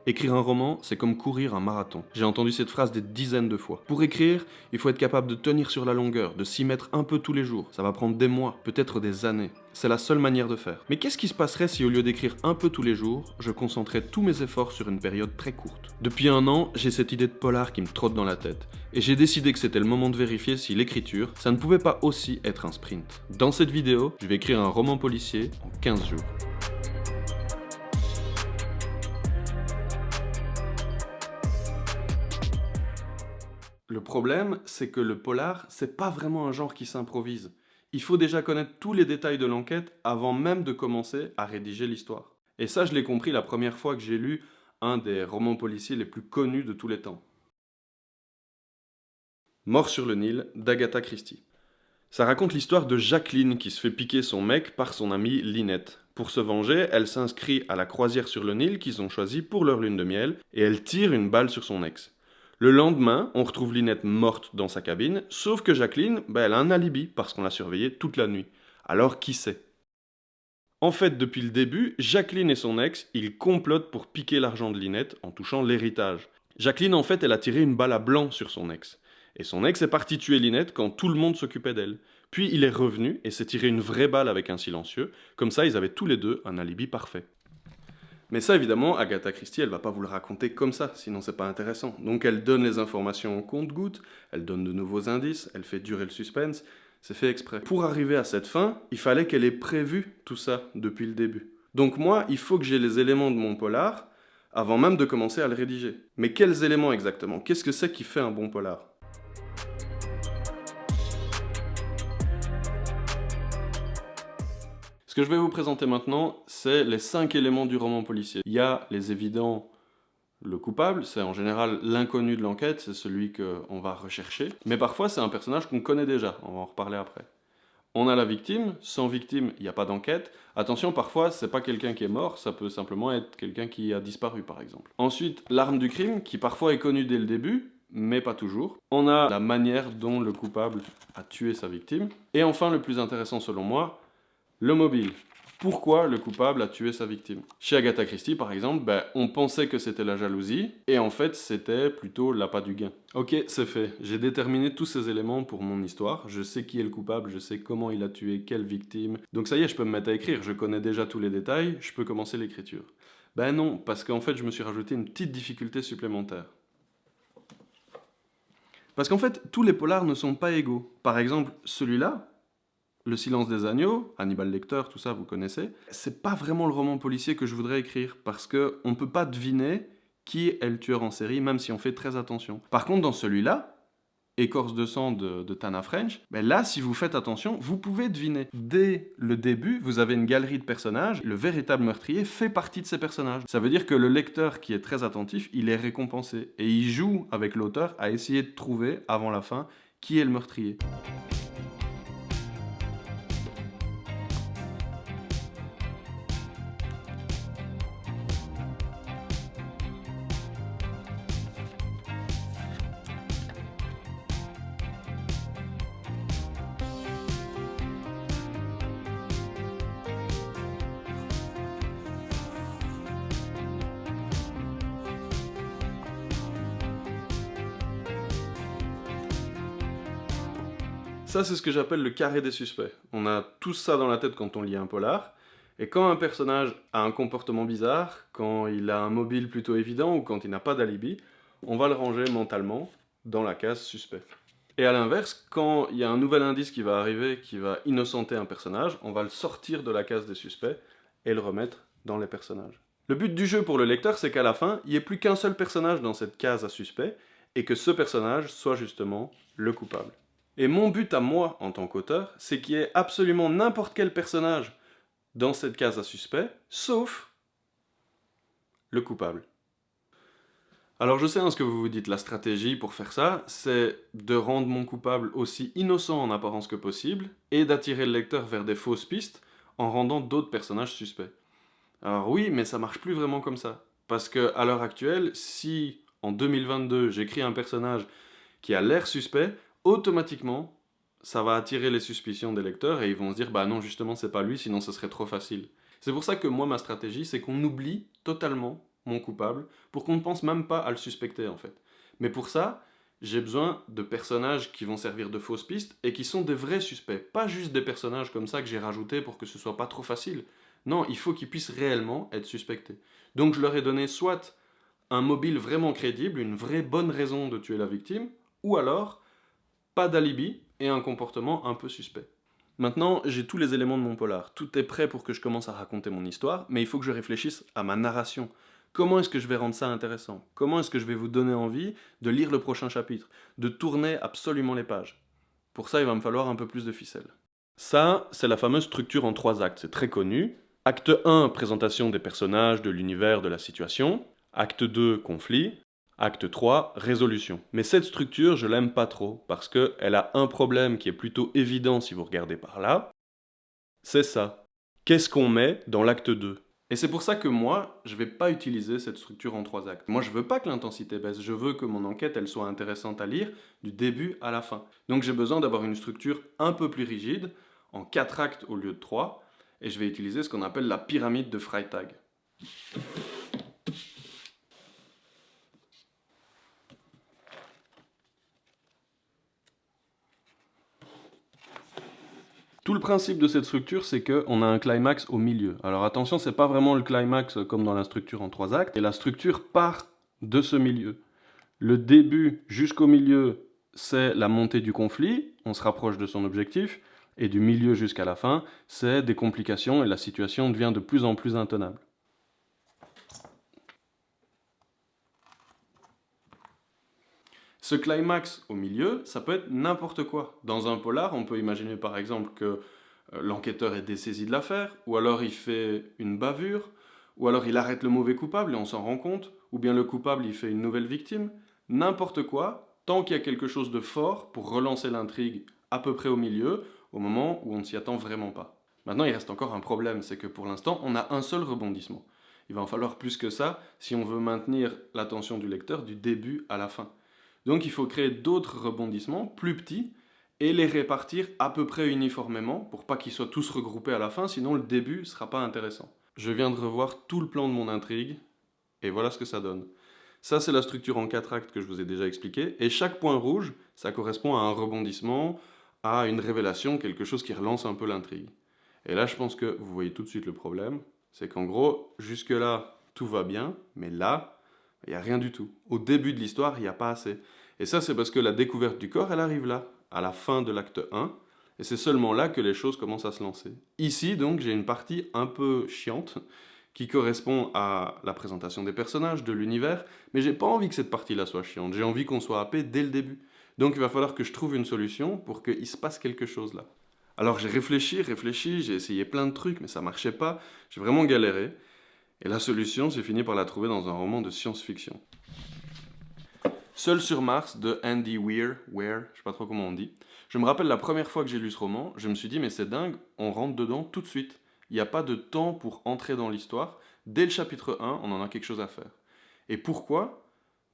Écrire un roman, c'est comme courir un marathon. J'ai entendu cette phrase des dizaines de fois. Pour écrire, il faut être capable de tenir sur la longueur, de s'y mettre un peu tous les jours. Ça va prendre des mois, peut-être des années. C'est la seule manière de faire. Mais qu'est-ce qui se passerait si au lieu d'écrire un peu tous les jours, je concentrais tous mes efforts sur une période très courte? Depuis un an, j'ai cette idée de polar qui me trotte dans la tête. Et j'ai décidé que c'était le moment de vérifier si l'écriture, ça ne pouvait pas aussi être un sprint. Dans cette vidéo, je vais écrire un roman policier en 15 jours. Le problème, c'est que le polar, c'est pas vraiment un genre qui s'improvise. Il faut déjà connaître tous les détails de l'enquête avant même de commencer à rédiger l'histoire. Et ça, je l'ai compris la première fois que j'ai lu un des romans policiers les plus connus de tous les temps. Mort sur le Nil, d'Agatha Christie. Ça raconte l'histoire de Jacqueline qui se fait piquer son mec par son amie Lynette. Pour se venger, elle s'inscrit à la croisière sur le Nil qu'ils ont choisi pour leur lune de miel et elle tire une balle sur son ex. Le lendemain, on retrouve Lynette morte dans sa cabine, sauf que Jacqueline, elle a un alibi parce qu'on l'a surveillée toute la nuit. Alors qui sait? En fait, depuis le début, Jacqueline et son ex, ils complotent pour piquer l'argent de Lynette en touchant l'héritage. Jacqueline, en fait, elle a tiré une balle à blanc sur son ex. Et son ex est parti tuer Lynette quand tout le monde s'occupait d'elle. Puis il est revenu et s'est tiré une vraie balle avec un silencieux. Comme ça, ils avaient tous les deux un alibi parfait. Mais ça, évidemment, Agatha Christie, elle va pas vous le raconter comme ça, sinon c'est pas intéressant. Donc elle donne les informations au compte-gouttes, elle donne de nouveaux indices, elle fait durer le suspense, c'est fait exprès. Pour arriver à cette fin, il fallait qu'elle ait prévu tout ça depuis le début. Donc moi, il faut que j'ai les éléments de mon polar avant même de commencer à le rédiger. Mais quels éléments exactement? Qu'est-ce que c'est qui fait un bon polar? Ce que je vais vous présenter maintenant, c'est les 5 éléments du roman policier. Il y a les évidents. Le coupable, c'est en général l'inconnu de l'enquête, c'est celui qu'on va rechercher. Mais parfois, c'est un personnage qu'on connaît déjà, on va en reparler après. On a la victime, sans victime, il n'y a pas d'enquête. Attention, parfois, c'est pas quelqu'un qui est mort, ça peut simplement être quelqu'un qui a disparu, par exemple. Ensuite, l'arme du crime, qui parfois est connue dès le début, mais pas toujours. On a la manière dont le coupable a tué sa victime. Et enfin, le plus intéressant selon moi, le mobile. Pourquoi le coupable a tué sa victime? Chez Agatha Christie, par exemple, on pensait que c'était la jalousie, et en fait, c'était plutôt l'appât du gain. Ok, c'est fait. J'ai déterminé tous ces éléments pour mon histoire. Je sais qui est le coupable, je sais comment il a tué, quelle victime. Donc ça y est, je peux me mettre à écrire. Je connais déjà tous les détails, je peux commencer l'écriture. Ben non, parce qu'en fait, je me suis rajouté une petite difficulté supplémentaire. Parce qu'en fait, tous les polars ne sont pas égaux. Par exemple, celui-là, Le Silence des Agneaux, Hannibal Lecter, tout ça, vous connaissez. C'est pas vraiment le roman policier que je voudrais écrire, parce que on peut pas deviner qui est le tueur en série, même si on fait très attention. Par contre, dans celui-là, Écorce de sang de Tana French, là, si vous faites attention, vous pouvez deviner. Dès le début, vous avez une galerie de personnages, le véritable meurtrier fait partie de ces personnages. Ça veut dire que le lecteur qui est très attentif, il est récompensé. Et il joue avec l'auteur à essayer de trouver, avant la fin, qui est le meurtrier. Ça, c'est ce que j'appelle le carré des suspects. On a tout ça dans la tête quand on lit un polar, et quand un personnage a un comportement bizarre, quand il a un mobile plutôt évident ou quand il n'a pas d'alibi, on va le ranger mentalement dans la case suspect. Et à l'inverse, quand il y a un nouvel indice qui va arriver, qui va innocenter un personnage, on va le sortir de la case des suspects et le remettre dans les personnages. Le but du jeu pour le lecteur, c'est qu'à la fin, il n'y ait plus qu'un seul personnage dans cette case à suspect, et que ce personnage soit justement le coupable. Et mon but à moi, en tant qu'auteur, c'est qu'il y ait absolument n'importe quel personnage dans cette case à suspect, sauf le coupable. Alors je sais ce que vous vous dites, la stratégie pour faire ça, c'est de rendre mon coupable aussi innocent en apparence que possible, et d'attirer le lecteur vers des fausses pistes, en rendant d'autres personnages suspects. Alors oui, mais ça marche plus vraiment comme ça. Parce que à l'heure actuelle, si en 2022 j'écris un personnage qui a l'air suspect, automatiquement, ça va attirer les suspicions des lecteurs et ils vont se dire bah non, justement, c'est pas lui, sinon ce serait trop facile. C'est pour ça que moi, ma stratégie, c'est qu'on oublie totalement mon coupable, pour qu'on ne pense même pas à le suspecter en fait. Mais pour ça, j'ai besoin de personnages qui vont servir de fausses pistes et qui sont des vrais suspects, pas juste des personnages comme ça que j'ai rajoutés pour que ce soit pas trop facile. Non, il faut qu'ils puissent réellement être suspectés. Donc je leur ai donné soit un mobile vraiment crédible, une vraie bonne raison de tuer la victime, ou alors pas d'alibi et un comportement un peu suspect. Maintenant, j'ai tous les éléments de mon polar. Tout est prêt pour que je commence à raconter mon histoire, mais il faut que je réfléchisse à ma narration. Comment est-ce que je vais rendre ça intéressant? Comment est-ce que je vais vous donner envie de lire le prochain chapitre? De tourner absolument les pages? Pour ça, il va me falloir un peu plus de ficelle. Ça, c'est la fameuse structure en 3 actes, c'est très connu. Acte 1, présentation des personnages, de l'univers, de la situation. Acte 2, conflit. Acte 3, résolution. Mais cette structure, je l'aime pas trop, parce qu'elle a un problème qui est plutôt évident si vous regardez par là. C'est ça. Qu'est-ce qu'on met dans l'acte 2? Et c'est pour ça que moi, je vais pas utiliser cette structure en 3 actes. Moi, je veux pas que l'intensité baisse, je veux que mon enquête, elle soit intéressante à lire du début à la fin. Donc j'ai besoin d'avoir une structure un peu plus rigide, en 4 actes au lieu de 3, et je vais utiliser ce qu'on appelle la pyramide de Freytag. Tout le principe de cette structure, c'est qu'on a un climax au milieu. Alors attention, c'est pas vraiment le climax comme dans la structure en 3 actes, et la structure part de ce milieu. Le début jusqu'au milieu, c'est la montée du conflit, on se rapproche de son objectif, et du milieu jusqu'à la fin, c'est des complications et la situation devient de plus en plus intenable. Ce climax au milieu, ça peut être n'importe quoi. Dans un polar, on peut imaginer par exemple que l'enquêteur est dessaisi de l'affaire, ou alors il fait une bavure, ou alors il arrête le mauvais coupable et on s'en rend compte, ou bien le coupable il fait une nouvelle victime. N'importe quoi, tant qu'il y a quelque chose de fort pour relancer l'intrigue à peu près au milieu, au moment où on ne s'y attend vraiment pas. Maintenant, il reste encore un problème, c'est que pour l'instant, on a un seul rebondissement. Il va en falloir plus que ça si on veut maintenir l'attention du lecteur du début à la fin. Donc il faut créer d'autres rebondissements plus petits et les répartir à peu près uniformément pour pas qu'ils soient tous regroupés à la fin, sinon le début ne sera pas intéressant. Je viens de revoir tout le plan de mon intrigue et voilà ce que ça donne. Ça, c'est la structure en 4 actes que je vous ai déjà expliqué, et chaque point rouge, ça correspond à un rebondissement, à une révélation, quelque chose qui relance un peu l'intrigue. Et là, je pense que vous voyez tout de suite le problème, c'est qu'en gros, jusque-là, tout va bien, mais là, il n'y a rien du tout. Au début de l'histoire, il n'y a pas assez. Et ça, c'est parce que la découverte du corps, elle arrive là, à la fin de l'acte 1, et c'est seulement là que les choses commencent à se lancer. Ici, donc, j'ai une partie un peu chiante, qui correspond à la présentation des personnages, de l'univers, mais j'ai pas envie que cette partie-là soit chiante, j'ai envie qu'on soit happé dès le début. Donc il va falloir que je trouve une solution pour qu'il se passe quelque chose là. Alors j'ai réfléchi, j'ai essayé plein de trucs, mais ça marchait pas, j'ai vraiment galéré. Et la solution, j'ai fini par la trouver dans un roman de science-fiction. Seul sur Mars de Andy Weir, je sais pas trop comment on dit. Je me rappelle la première fois que j'ai lu ce roman, je me suis dit mais c'est dingue, on rentre dedans tout de suite. Il n'y a pas de temps pour entrer dans l'histoire. Dès le chapitre 1, on en a quelque chose à faire. Et pourquoi?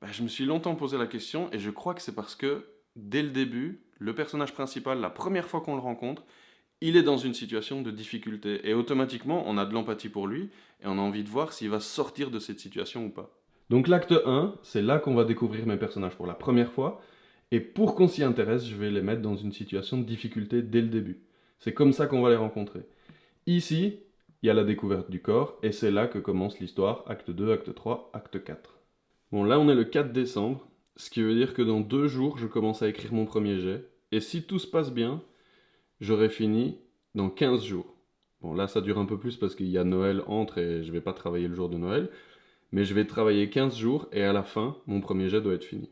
Je me suis longtemps posé la question et je crois que c'est parce que dès le début, le personnage principal, la première fois qu'on le rencontre, il est dans une situation de difficulté. Et automatiquement, on a de l'empathie pour lui et on a envie de voir s'il va sortir de cette situation ou pas. Donc l'acte 1, c'est là qu'on va découvrir mes personnages pour la première fois. Et pour qu'on s'y intéresse, je vais les mettre dans une situation de difficulté dès le début. C'est comme ça qu'on va les rencontrer. Ici, il y a la découverte du corps, et c'est là que commence l'histoire, acte 2, acte 3, acte 4. Bon, là on est le 4 décembre, ce qui veut dire que dans 2 jours, je commence à écrire mon premier jet, et si tout se passe bien, j'aurai fini dans 15 jours. Bon, là ça dure un peu plus parce qu'il y a Noël entre et je vais pas travailler le jour de Noël, mais je vais travailler 15 jours, et à la fin, mon premier jet doit être fini.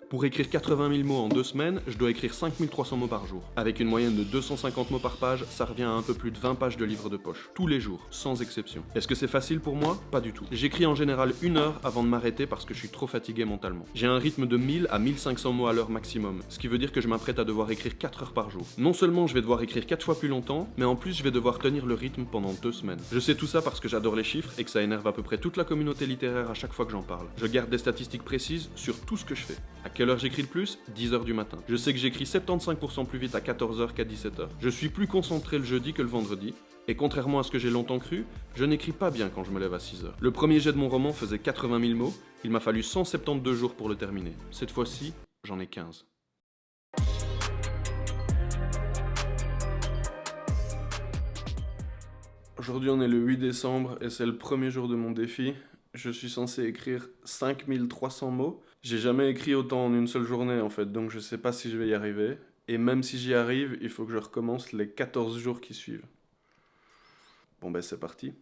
Pour écrire 80 000 mots en 2 semaines, je dois écrire 5300 mots par jour. Avec une moyenne de 250 mots par page, ça revient à un peu plus de 20 pages de livre de poche. Tous les jours, sans exception. Est-ce que c'est facile pour moi? Pas du tout. J'écris en général 1 heure avant de m'arrêter parce que je suis trop fatigué mentalement. J'ai un rythme de 1000 à 1500 mots à l'heure maximum, ce qui veut dire que je m'apprête à devoir écrire 4 heures par jour. Non seulement je vais devoir écrire 4 fois plus longtemps, mais en plus je vais devoir tenir le rythme pendant 2 semaines. Je sais tout ça parce que j'adore les chiffres et que ça énerve à peu près toute la communauté littéraire à chaque fois que j'en parle. Je garde des statistiques précises sur tout ce que je fais. À quelle heure j'écris le plus? 10h du matin. Je sais que j'écris 75% plus vite à 14h qu'à 17h. Je suis plus concentré le jeudi que le vendredi. Et contrairement à ce que j'ai longtemps cru, je n'écris pas bien quand je me lève à 6h. Le premier jet de mon roman faisait 80 000 mots. Il m'a fallu 172 jours pour le terminer. Cette fois-ci, j'en ai 15. Aujourd'hui, on est le 8 décembre et c'est le premier jour de mon défi. Je suis censé écrire 5300 mots. J'ai jamais écrit autant en une seule journée en fait, donc je sais pas si je vais y arriver. Et même si j'y arrive, il faut que je recommence les 14 jours qui suivent. Bon ben c'est parti.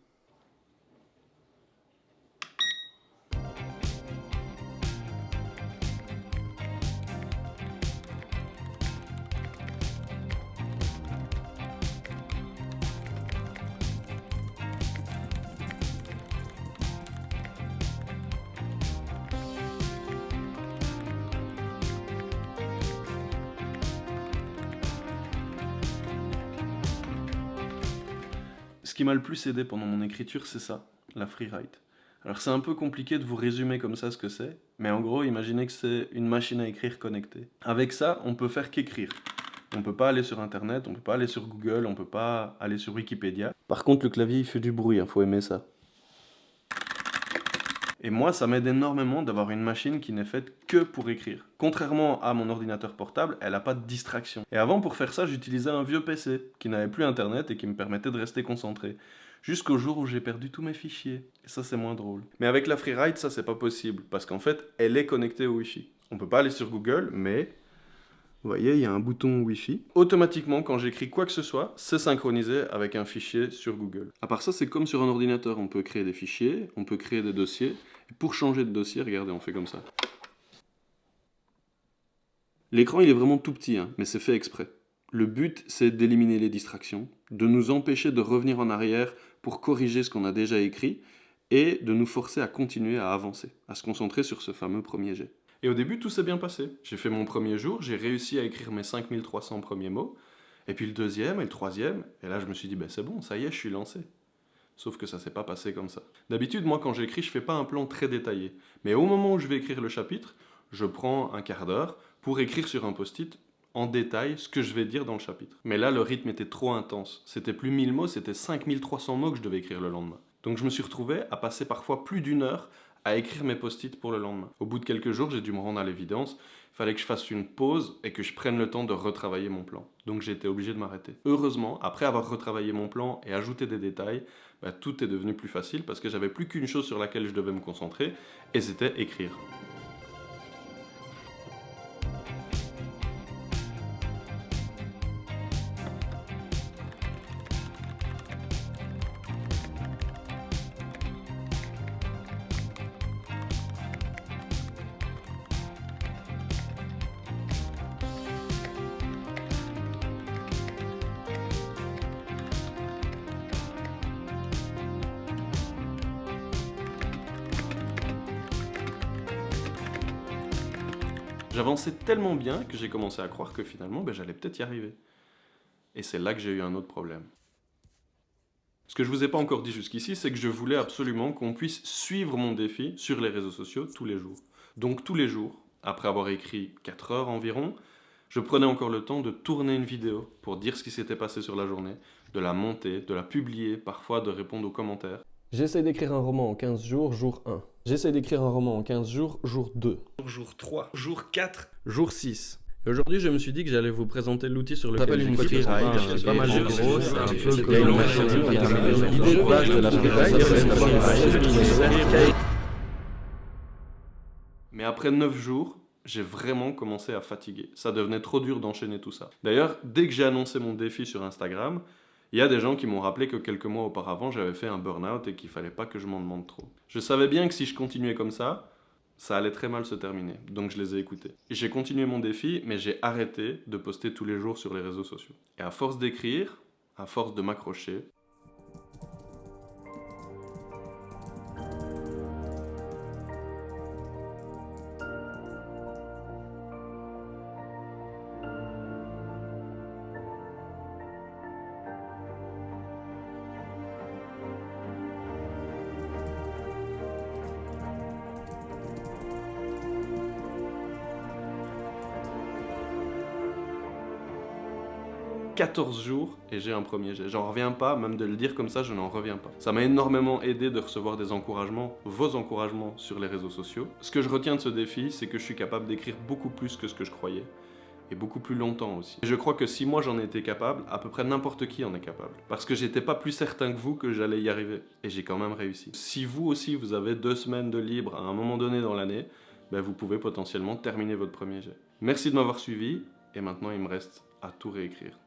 Ce qui m'a le plus aidé pendant mon écriture, c'est ça, la freeride. Alors c'est un peu compliqué de vous résumer comme ça ce que c'est, mais en gros, imaginez que c'est une machine à écrire connectée. Avec ça, on peut faire qu'écrire. On peut pas aller sur internet, on peut pas aller sur Google, on peut pas aller sur Wikipédia. Par contre, le clavier, il fait du bruit, faut aimer ça. Et moi, ça m'aide énormément d'avoir une machine qui n'est faite que pour écrire. Contrairement à mon ordinateur portable, elle n'a pas de distraction. Et avant, pour faire ça, j'utilisais un vieux PC qui n'avait plus internet et qui me permettait de rester concentré. Jusqu'au jour où j'ai perdu tous mes fichiers. Et ça, c'est moins drôle. Mais avec la Freeride, ça, c'est pas possible. Parce qu'en fait, elle est connectée au Wi-Fi. On peut pas aller sur Google, mais... Vous voyez, il y a un bouton Wi-Fi. Automatiquement, quand j'écris quoi que ce soit, c'est synchronisé avec un fichier sur Google. À part ça, c'est comme sur un ordinateur. On peut créer des fichiers, on peut créer des dossiers. Et pour changer de dossier, regardez, on fait comme ça. L'écran, il est vraiment tout petit, mais c'est fait exprès. Le but, c'est d'éliminer les distractions, de nous empêcher de revenir en arrière pour corriger ce qu'on a déjà écrit et de nous forcer à continuer à avancer, à se concentrer sur ce fameux premier jet. Et au début, tout s'est bien passé. J'ai fait mon premier jour, j'ai réussi à écrire mes 5300 premiers mots, et puis le deuxième et le troisième, et là je me suis dit, c'est bon, ça y est, je suis lancé. Sauf que ça s'est pas passé comme ça. D'habitude, moi quand j'écris, je fais pas un plan très détaillé. Mais au moment où je vais écrire le chapitre, je prends un quart d'heure pour écrire sur un post-it en détail ce que je vais dire dans le chapitre. Mais là, le rythme était trop intense. C'était plus 1000 mots, c'était 5300 mots que je devais écrire le lendemain. Donc je me suis retrouvé à passer parfois plus d'une heure à écrire mes post-it pour le lendemain. Au bout de quelques jours, j'ai dû me rendre à l'évidence. Il fallait que je fasse une pause et que je prenne le temps de retravailler mon plan. Donc j'ai été obligé de m'arrêter. Heureusement, après avoir retravaillé mon plan et ajouté des détails, tout est devenu plus facile parce que j'avais plus qu'une chose sur laquelle je devais me concentrer, et c'était écrire. J'avançais tellement bien que j'ai commencé à croire que finalement, j'allais peut-être y arriver. Et c'est là que j'ai eu un autre problème. Ce que je vous ai pas encore dit jusqu'ici, c'est que je voulais absolument qu'on puisse suivre mon défi sur les réseaux sociaux tous les jours. Donc tous les jours, après avoir écrit 4 heures environ, je prenais encore le temps de tourner une vidéo pour dire ce qui s'était passé sur la journée, de la monter, de la publier, parfois de répondre aux commentaires. J'essaie d'écrire un roman en 15 jours, jour 1. J'essaie d'écrire un roman en 15 jours, jour 2. Jour 3, jour 4, jour 6. Et aujourd'hui, je me suis dit que j'allais vous présenter l'outil sur lequel s'appelle une j'écris. freeride, C'est pas mal de gros, c'est un peu comme une machine machine qui à l'idée de base de la freeride, c'est d'avoir une machine. Mais après 9 jours, j'ai vraiment commencé à fatiguer. Ça devenait trop dur d'enchaîner tout ça. D'ailleurs, dès que j'ai annoncé mon défi sur Instagram, il y a des gens qui m'ont rappelé que quelques mois auparavant, j'avais fait un burn-out et qu'il fallait pas que je m'en demande trop. Je savais bien que si je continuais comme ça allait très mal se terminer. Donc je les ai écoutés. Et j'ai continué mon défi, mais j'ai arrêté de poster tous les jours sur les réseaux sociaux. Et à force d'écrire, à force de m'accrocher, 14 jours et j'ai un premier jet. J'en reviens pas, même de le dire comme ça, je n'en reviens pas. Ça m'a énormément aidé de recevoir des encouragements, vos encouragements sur les réseaux sociaux. Ce que je retiens de ce défi, c'est que je suis capable d'écrire beaucoup plus que ce que je croyais. Et beaucoup plus longtemps aussi. Et je crois que si moi j'en étais capable, à peu près n'importe qui en est capable. Parce que j'étais pas plus certain que vous que j'allais y arriver. Et j'ai quand même réussi. Si vous aussi vous avez 2 semaines de libre à un moment donné dans l'année, ben vous pouvez potentiellement terminer votre premier jet. Merci de m'avoir suivi, et maintenant il me reste à tout réécrire.